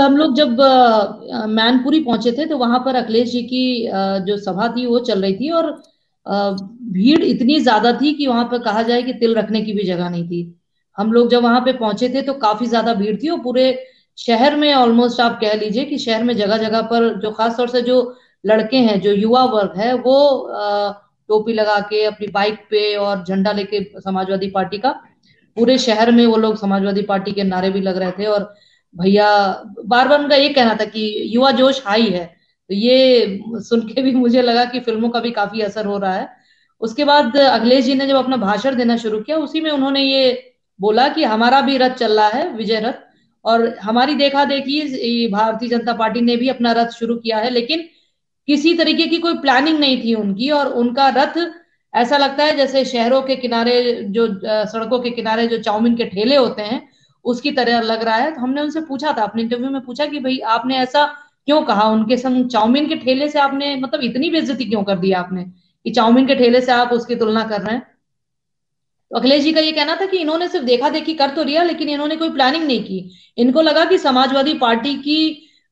कल हम लोग जब मैनपुरी पहुंचे थे तो वहां पर अखिलेश जी की जो सभा थी वो चल रही थी, और भीड़ इतनी ज्यादा थी कि वहां पर कहा जाए कि तिल रखने की भी जगह नहीं थी। हम लोग जब वहां पे पहुंचे थे तो काफी ज्यादा भीड़ थी, और पूरे शहर में ऑलमोस्ट आप कह लीजिए कि शहर में जगह जगह पर जो खास तौर से जो लड़के हैं, जो युवा वर्ग है, वो टोपी लगा के अपनी बाइक पे और झंडा लेके समाजवादी पार्टी का, पूरे शहर में वो लोग समाजवादी पार्टी के नारे भी लग रहे थे। और भैया बार बार उनका ये कहना था कि युवा जोश हाई है। तो ये सुन के भी मुझे लगा कि फिल्मों का भी काफी असर हो रहा है। उसके बाद अखिलेश जी ने जब अपना भाषण देना शुरू किया, उसी में उन्होंने ये बोला कि हमारा भी रथ चल रहा है, विजय रथ। और हमारी देखा देखी भारतीय जनता पार्टी ने भी अपना रथ शुरू किया है, लेकिन किसी तरीके की कोई प्लानिंग नहीं थी उनकी। और उनका रथ ऐसा लगता है जैसे शहरों के किनारे जो सड़कों के किनारे जो चाउमीन के ठेले होते हैं, उसकी तरह लग रहा है। तो हमने उनसे पूछा था, अपने इंटरव्यू में पूछा कि भाई आपने ऐसा क्यों कहा, उनके संग चाउमीन के ठेले से आपने मतलब इतनी बेइज्जती क्यों कर दी आपने, कि चाउमीन के ठेले से आप उसकी तुलना कर रहे हैं। तो अखिलेश जी का ये कहना था कि इन्होंने सिर्फ देखा देखी कर तो लिया, लेकिन इन्होंने कोई प्लानिंग नहीं की। इनको लगा कि समाजवादी पार्टी की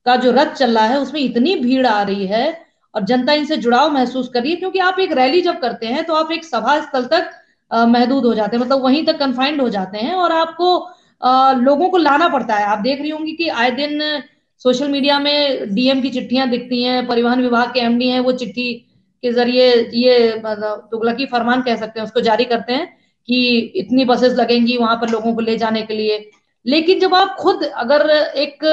का जो रथ चल रहा है उसमें इतनी भीड़ आ रही है और जनता इनसे जुड़ाव महसूस कर रही है, क्योंकि आप एक रैली जब करते हैं तो आप एक सभा स्थल तक महदूद हो जाते हैं, मतलब वहीं तक कन्फाइंड हो जाते हैं, और आपको लोगों को लाना पड़ता है। आप देख रही होंगी कि आए दिन सोशल मीडिया में डीएम की चिट्ठियां दिखती हैं, परिवहन विभाग के एमडी हैं, वो चिट्ठी के जरिए ये मतलब तुगलकी फरमान कह सकते हैं उसको, जारी करते हैं कि इतनी बसेस लगेंगी वहां पर लोगों को ले जाने के लिए। लेकिन जब आप खुद अगर एक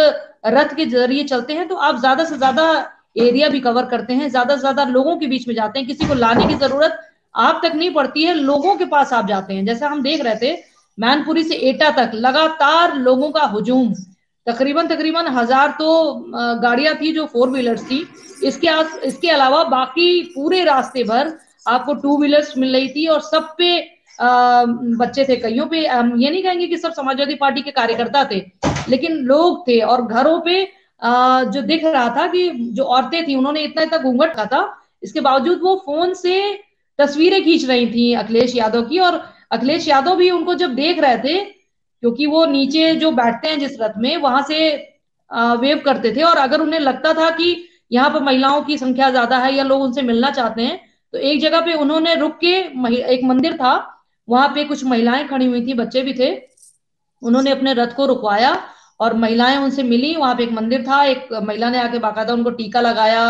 रथ के जरिए चलते हैं तो आप ज्यादा से ज्यादा एरिया भी कवर करते हैं, ज्यादा से ज्यादा लोगों के बीच में जाते हैं, किसी को लाने की जरूरत आप तक नहीं पड़ती है, लोगों के पास आप जाते हैं। जैसा हम देख रहे थे, मैनपुरी से एटा तक लगातार लोगों का हुजूम, तकरीबन तकरीबन 1000 तो गाड़ियां थी जो फोर व्हीलर्स थी। इसके अलावा बाकी पूरे रास्ते भर आपको टू व्हीलर्स मिल रही थी, और सब पे बच्चे थे, कईयों पे हम ये नहीं कहेंगे कि सब समाजवादी पार्टी के कार्यकर्ता थे, लेकिन लोग थे। और घरों पे जो दिख रहा था कि जो औरतें थी उन्होंने इतना इतना घूंघट रखा था, इसके बावजूद वो फोन से तस्वीरें खींच रही थी अखिलेश यादव की। और अखिलेश यादव भी उनको जब देख रहे थे, क्योंकि वो नीचे जो बैठते हैं जिस रथ में, वहां से वेव करते थे, और अगर उन्हें लगता था कि यहाँ पर महिलाओं की संख्या ज्यादा है या लोग उनसे मिलना चाहते हैं, तो एक जगह पे उन्होंने रुक के, एक मंदिर था वहां पे, कुछ महिलाएं खड़ी हुई थी, बच्चे भी थे, उन्होंने अपने रथ को रुकवाया और महिलाएं उनसे मिली। वहां पे एक मंदिर था, एक महिला ने आके बाकायदा उनको टीका लगाया,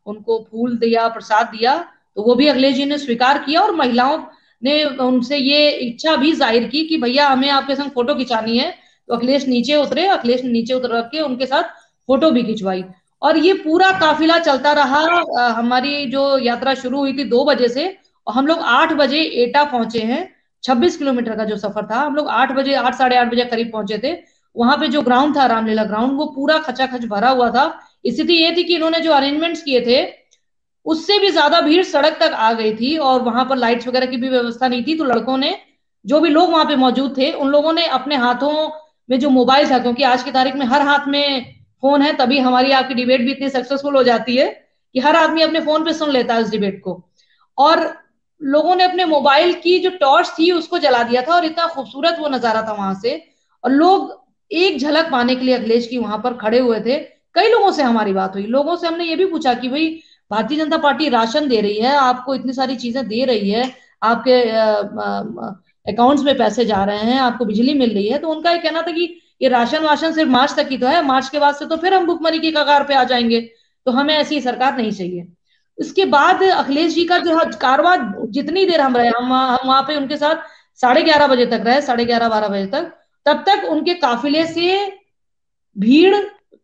उनको फूल दिया, प्रसाद दिया। तो वो भी अखिलेश जी ने स्वीकार किया, और महिलाओं ने उनसे ये इच्छा भी जाहिर की कि भैया हमें आपके संग फोटो खिंचानी है। तो अखिलेश नीचे उतरे, अखिलेश ने नीचे उतर के उनके साथ फोटो भी खिंचवाई। और ये पूरा काफिला चलता रहा। हमारी जो यात्रा शुरू हुई थी 2 बजे से, और हम लोग 8 बजे एटा पहुंचे हैं। 26 किलोमीटर का जो सफर था, हम लोग 8 बजे, 8 साढ़े 8 बजे करीब पहुंचे थे। वहां पे जो ग्राउंड था, रामलीला ग्राउंड, वो पूरा खचाखच भरा हुआ था। स्थिति ये थी कि इन्होंने जो अरेंजमेंट्स किए थे उससे भी ज्यादा भीड़ सड़क तक आ गई थी, और वहां पर लाइट्स वगैरह की भी व्यवस्था नहीं थी। तो लड़कों ने, जो भी लोग वहां पे मौजूद थे, उन लोगों ने अपने हाथों में जो मोबाइल था, क्योंकि आज की तारीख में हर हाथ में फोन है, तभी हमारी आपकी डिबेट भी इतनी सक्सेसफुल हो जाती है कि हर आदमी अपने फोन पे सुन लेता है उस डिबेट को। और लोगों ने अपने मोबाइल की जो टॉर्च थी उसको जला दिया था, और इतना खूबसूरत वो नजारा था वहां से। और लोग एक झलक पाने के लिए अखिलेश की वहां पर खड़े हुए थे। कई लोगों से हमारी बात हुई, लोगों से हमने ये भी पूछा कि भाई भारतीय जनता पार्टी राशन दे रही है, आपको इतनी सारी चीजें दे रही है, आपके अकाउंट्स में पैसे जा रहे हैं, आपको बिजली मिल रही है, तो उनका ये कहना था कि ये राशन वाशन सिर्फ मार्च तक ही तो है, मार्च के बाद से तो फिर हम भुखमरी की कगार पे आ जाएंगे, तो हमें ऐसी सरकार नहीं चाहिए। उसके बाद अखिलेश जी का जो कारवां, जितनी देर हम रहे, हम वहां पे उनके साथ 11:30 बजे तक रहे, 11:30 12 बजे तक। तब तक उनके काफिले से भीड़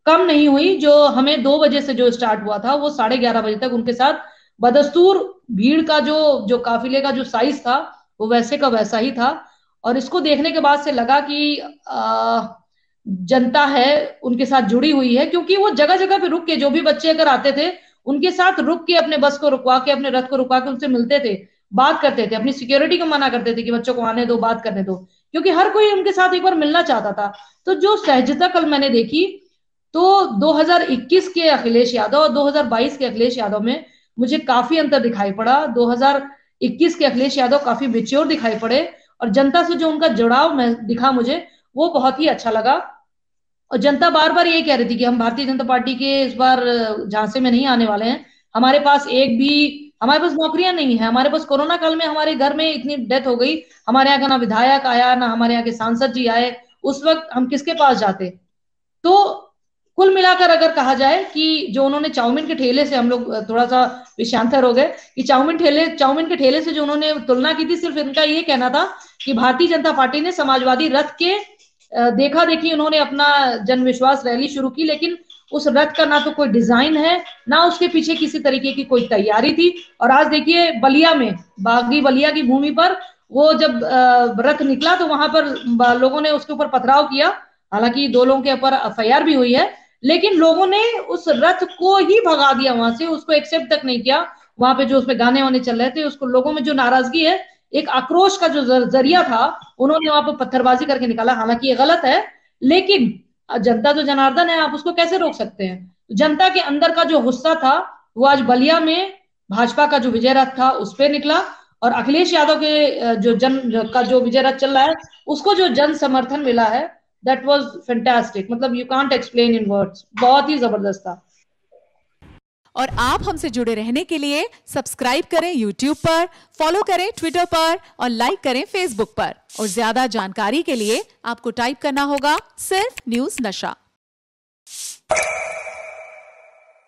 कम नहीं हुई। जो हमें 2 बजे से जो स्टार्ट हुआ था, वो 11:30 बजे तक उनके साथ बदस्तूर भीड़ का जो काफिले का जो साइज था, वो वैसे का वैसा ही था। और इसको देखने के बाद से लगा कि जनता है उनके साथ जुड़ी हुई है, क्योंकि वो जगह जगह पे रुक के, जो भी बच्चे अगर आते थे उनके साथ रुक के, अपने बस को रुकवा के, अपने रथ को रुकवा के उनसे मिलते थे, बात करते थे, अपनी सिक्योरिटी को मना करते थे कि बच्चों को आने दो, बात करने दो, क्योंकि हर कोई उनके साथ एक बार मिलना चाहता था। तो जो सहजता कल मैंने देखी, तो 2021 के अखिलेश यादव और 2022 के अखिलेश यादव में मुझे काफी अंतर दिखाई पड़ा। 2021 के अखिलेश यादव काफी मेच्योर दिखाई पड़े, और जनता से जो उनका जुड़ाव दिखा मुझे, वो बहुत ही अच्छा लगा। और जनता बार बार ये कह रही थी कि हम भारतीय जनता पार्टी के इस बार झांसे में नहीं आने वाले हैं, हमारे पास एक भी, हमारे पास नौकरियां नहीं है, हमारे पास कोरोना काल में हमारे घर में इतनी डेथ हो गई, हमारे यहाँ का ना विधायक आया ना हमारे यहाँ के सांसद जी आए, उस वक्त हम किसके पास जाते। तो कुल मिलाकर अगर कहा जाए कि जो उन्होंने चाउमीन के ठेले से, हम लोग थोड़ा सा विषयांतर हो गए कि चाउमीन के ठेले से जो उन्होंने तुलना की थी, सिर्फ इनका ये कहना था कि भारतीय जनता पार्टी ने समाजवादी रथ के देखा देखी उन्होंने अपना जन विश्वास रैली शुरू की, लेकिन उस रथ का ना तो कोई डिजाइन है, ना उसके पीछे किसी तरीके की कोई तैयारी थी। और आज देखिए बलिया में, बागी बलिया की भूमि पर वो जब रथ निकला तो वहां पर लोगों ने उसके ऊपर पथराव किया, हालांकि 2 लोगों के ऊपर एफआईआर भी हुई है, लेकिन लोगों ने उस रथ को ही भगा दिया वहां से, उसको एक्सेप्ट तक नहीं किया। वहां पे जो उसमें गाने वाने चल रहे थे, उसको लोगों में जो नाराजगी है, एक आक्रोश का जो जरिया था, उन्होंने वहां पर पत्थरबाजी करके निकाला। हालांकि ये गलत है, लेकिन जनता तो जनार्दन है, आप उसको कैसे रोक सकते हैं। जनता के अंदर का जो गुस्सा था वो आज बलिया में भाजपा का जो विजय रथ था उस पर निकला, और अखिलेश यादव के जो जन का जो विजय रथ चल रहा है उसको जो जन समर्थन मिला है, दैट वाज फैंटास्टिक, मतलब you can't explain in words, बहुत ही जबरदस्त था। और आप हमसे जुड़े रहने के लिए सब्सक्राइब करें YouTube पर, फॉलो करें ट्विटर पर और लाइक करें Facebook पर। और ज्यादा जानकारी के लिए आपको टाइप करना होगा सिर्फ न्यूज़ नशा।